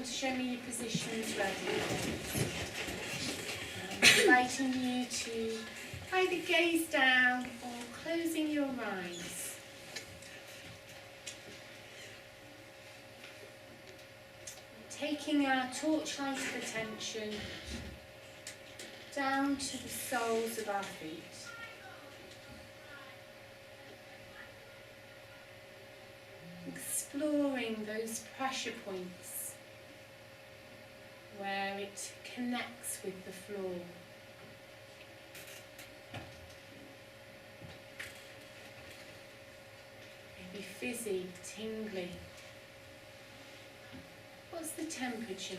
to show me your positions ready. I'm inviting you to either gaze down or closing your eyes. Taking our torchlight of attention down to the soles of our feet. Exploring those pressure points where it connects with the floor. Maybe fizzy, tingly. What's the temperature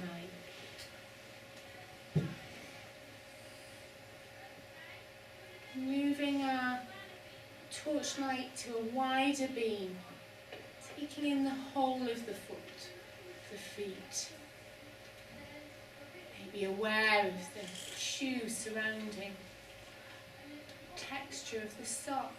like? Moving our torchlight to a wider beam, taking in the whole of the foot, the feet. Be aware of the shoe surrounding, texture of the sock.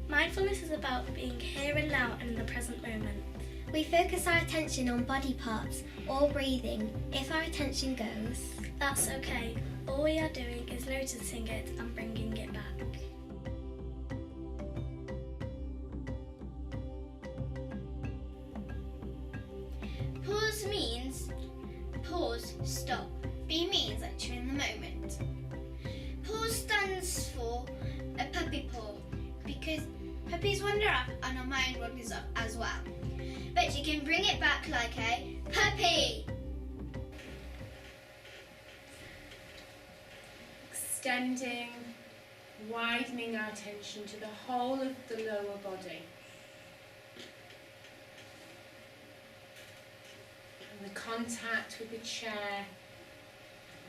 Mindfulness is about being here and now and in the present moment. We focus our attention on body parts or breathing. If our attention goes, that's okay. All we are doing is noticing it and bringing it back. Pause means pause, stop. B means that you're in the moment. Pause stands for a puppy paw because puppies wander up and our mind wanders up as well. But you can bring it back like a puppy. Extending, widening our attention to the whole of the lower body. And the contact with the chair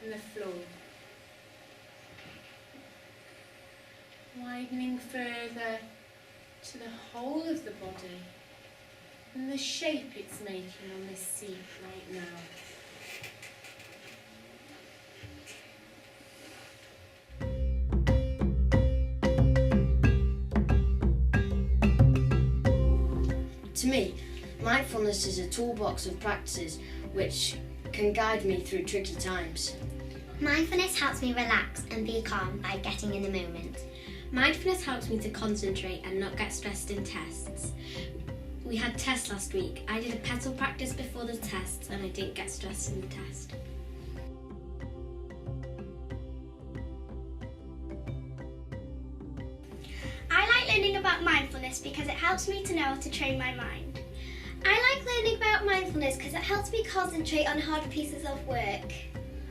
and the floor. Widening further to the whole of the body and the shape it's making on this seat right now. To me, mindfulness is a toolbox of practices which can guide me through tricky times. mindfulness helps me relax and be calm by getting in the moment. Mindfulness helps me to concentrate and not get stressed in tests. We had tests last week. I did a petal practice before the tests and I didn't get stressed in the test. I like learning about mindfulness because it helps me to know how to train my mind. I like learning about mindfulness because it helps me concentrate on hard pieces of work.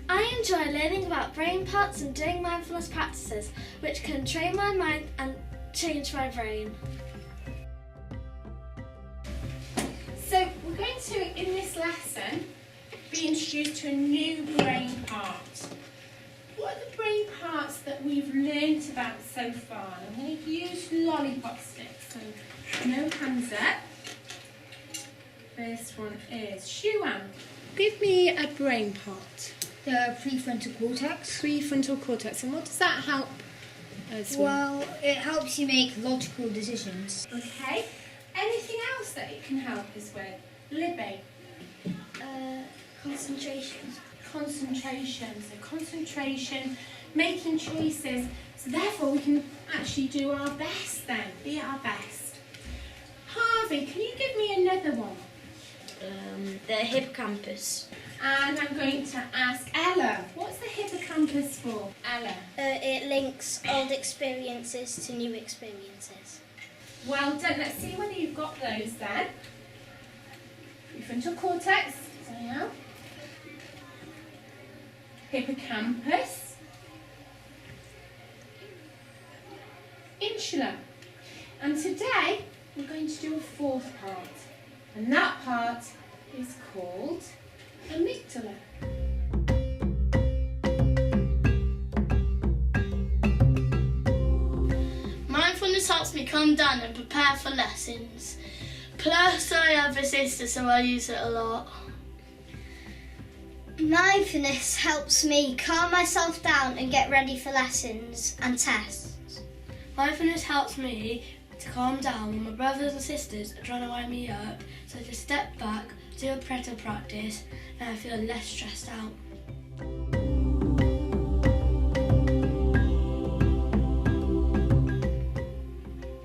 I enjoy learning about brain parts and doing mindfulness practices, which can train my mind and change my brain. So we're going to, in this lesson, be introduced to a new brain part. What are the brain parts that we've learnt about so far? I'm going to use lollipop sticks, so no hands up. First one is Shuan. Give me a brain part. The prefrontal cortex. Prefrontal cortex. And what does that help us with? Well, it helps you make logical decisions. Okay. Anything else that it can help us with? Libby? Concentration. Concentration. So concentration, making choices. So therefore we can actually do our best then. Be at our best. Harvey, can you give me another one? The hippocampus. And I'm going to ask Ella, what's the hippocampus for? Ella? It links old experiences to new experiences. Well done. Let's see whether you've got those then. Prefrontal cortex. So, hippocampus. Insula. And today we're going to do a fourth part. And that part is called amygdala. Mindfulness helps me calm down and prepare for lessons. Plus I have a sister, so I use it a lot. Mindfulness helps me calm myself down and get ready for lessons and tests. Mindfulness helps me to calm down when my brothers and sisters are trying to wind me up, so I just step back, do a pretzel practice, and I feel less stressed out.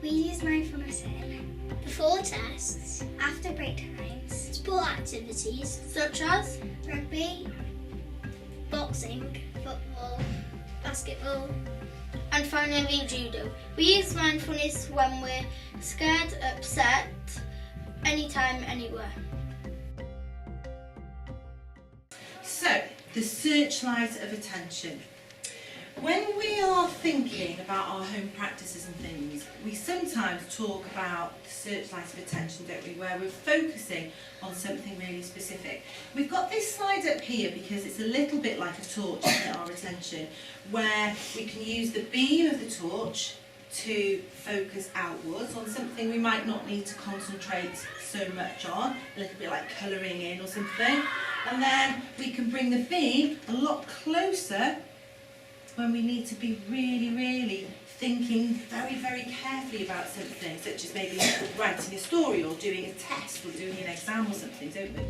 We use mindfulness in Before tests, after break times, sport activities, Such as rugby, boxing, football, basketball, And finally, judo. We use mindfulness when we're scared, upset, anytime, anywhere. So, the searchlight of attention. When we are thinking about our home practices and things, we sometimes talk about the searchlight of attention, don't we, where we're focusing on something really specific. We've got this slide up here because it's a little bit like a torch, isn't it, our attention, where we can use the beam of the torch to focus outwards on something we might not need to concentrate so much on, a little bit like colouring in or something. And then we can bring the beam a lot closer when we need to be really, really thinking very, very carefully about something, such as maybe writing a story or doing a test or doing an exam or something, don't we?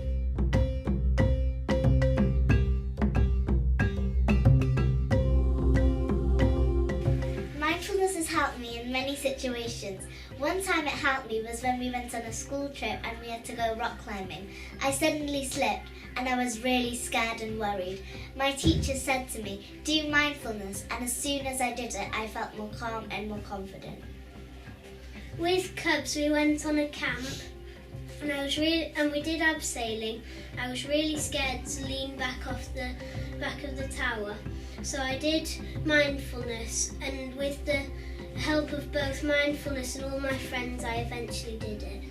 Mindfulness has helped me in many situations. One time it helped me was when we went on a school trip and we had to go rock climbing. I suddenly slipped and I was really scared and worried. My teacher said to me, do mindfulness, and as soon as I did it, I felt more calm and more confident. With Cubs, we went on a camp, and we did abseiling. I was really scared to lean back off the back of the tower, so I did mindfulness, and with the help of both mindfulness and all my friends, I eventually did it.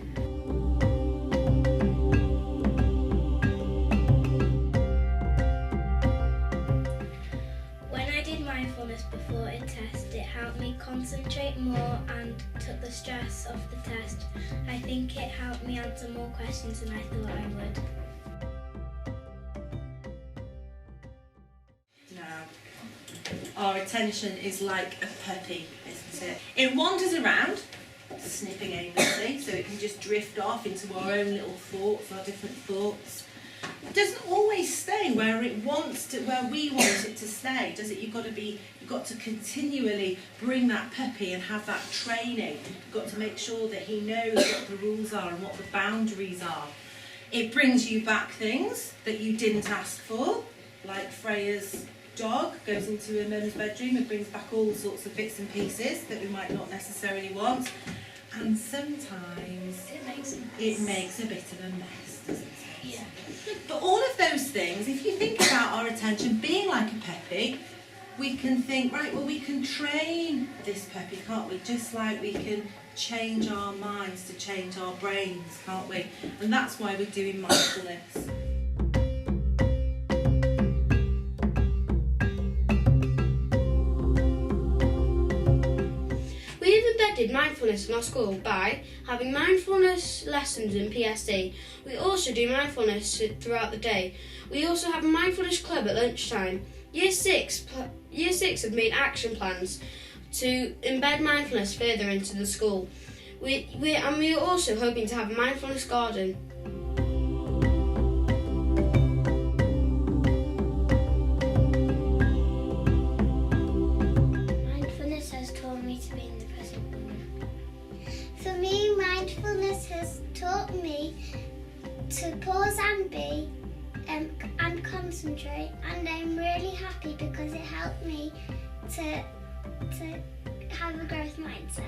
when I did mindfulness before a test, it helped me concentrate more and took the stress off the test. I think it helped me answer more questions than I thought I would. Now, our attention is like a puppy, isn't it? It wanders around, sniffing aimlessly, so it can just drift off into our own little thoughts, our different thoughts. It doesn't always stay where we want it to stay, does it? You've got to continually bring that puppy and have that training. You've got to make sure that he knows what the rules are and what the boundaries are. It brings you back things that you didn't ask for, like Freya's dog goes into her mum's bedroom and brings back all sorts of bits and pieces that we might not necessarily want. And sometimes it makes a bit of a mess, doesn't it? Yeah. But all of those things, if you think about our attention being like a puppy, we can think, right, well, we can train this puppy, can't we? Just like we can change our minds to change our brains, can't we? And that's why we're doing mindfulness. Did mindfulness in our school by having mindfulness lessons in PSD. We also do mindfulness throughout the day. We also have a mindfulness club at lunchtime. Year 6 have made action plans to embed mindfulness further into the school. We are also hoping to have a mindfulness garden. Mindfulness has taught me to be in the present moment. For me, mindfulness has taught me to pause and be and concentrate, and I'm really happy because it helped me to have a growth mindset.